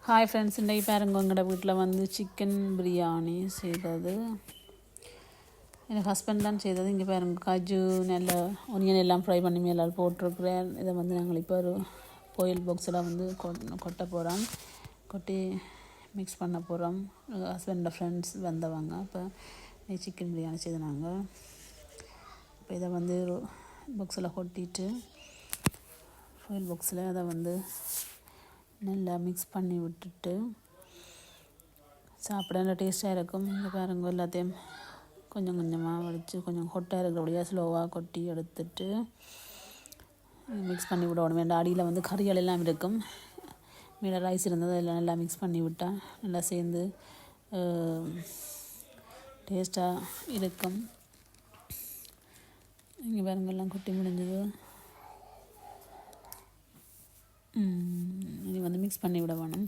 Hi friends, இன்றைக்கி பாருங்க உங்களோட வீட்டில் வந்து சிக்கன் பிரியாணி செய்தது எனக்கு ஹஸ்பண்ட் தான் செய்தது. இங்கே பாருங்க காஜு நல்ல ஒனியன் எல்லாம் ஃப்ரை பண்ணி மேலே போட்டிருக்கிறேன். இதை வந்து நாங்கள் இப்போ ஒரு கோயில் பாக்ஸில் வந்து கொட்ட போகிறோம். கொட்டி மிக்ஸ் பண்ண போகிறோம். ஹஸ்பண்டோட ஃப்ரெண்ட்ஸ் வந்தவங்க இப்போ சிக்கன் பிரியாணி செய்தாங்க. இப்போ இதை வந்து பாக்ஸில் கொட்டிட்டு கோயில் பாக்ஸில் அதை வந்து நல்லா மிக்ஸ் பண்ணி விட்டுட்டு சாப்பிட நல்லா டேஸ்ட்டாக இருக்கும். இங்கே பாருங்க எல்லாத்தையும் கொஞ்சம் கொஞ்சமாக வடித்து கொஞ்சம் கொட்டாக இருக்கிறபடியாக ஸ்லோவாக கொட்டி எடுத்துட்டு மிக்ஸ் பண்ணி விடணும். வேண்டாம் அடியில் வந்து கறிகள் எல்லாம் இருக்கும். மேலே ரைஸ் இருந்தது எல்லாம் நல்லா மிக்ஸ் பண்ணி விட்டால் நல்லா சேர்ந்து டேஸ்ட்டாக இருக்கும். இங்கே பாருங்க எல்லாம் கொட்டி முடிஞ்சது. இனி வந்து மிக்ஸ் பண்ணி விட வேணும்.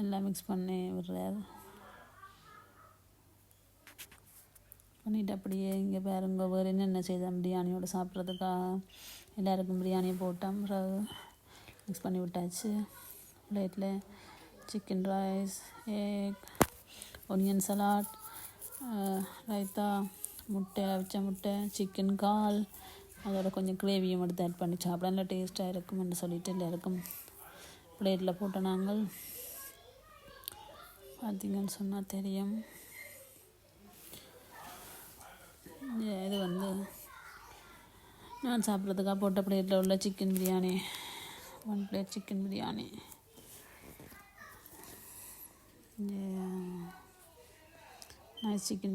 எல்லாம் மிக்ஸ் பண்ணி விடுறார். பண்ணிவிட்டு அப்படியே இங்கே பாருங்க வேறு என்னென்ன செய்தேன் பிரியாணியோடு சாப்பிட்றதுக்காக எல்லாருக்கும் பிரியாணியை போட்டோம். மிக்ஸ் பண்ணி விட்டாச்சு. பிளேட்டில் chicken rice, egg, onion salad, raita, முட்டை, அவிச்ச முட்டை, சிக்கன் கால், அதோட கொஞ்சம் கிரேவியும் எடுத்து ஆட் பண்ணி சாப்பிட நல்லா டேஸ்ட்டாக இருக்கும்னு சொல்லிட்டு எல்லாருக்கும் பிளேட்டில் போட்ட நாங்கள் பார்த்தீங்கன்னு சொன்னால் தெரியும். இது வந்து நான் சாப்பிட்றதுக்காக போட்ட பிளேட்டில் உள்ள chicken biryani, 1 plate chicken biryani. Nice chicken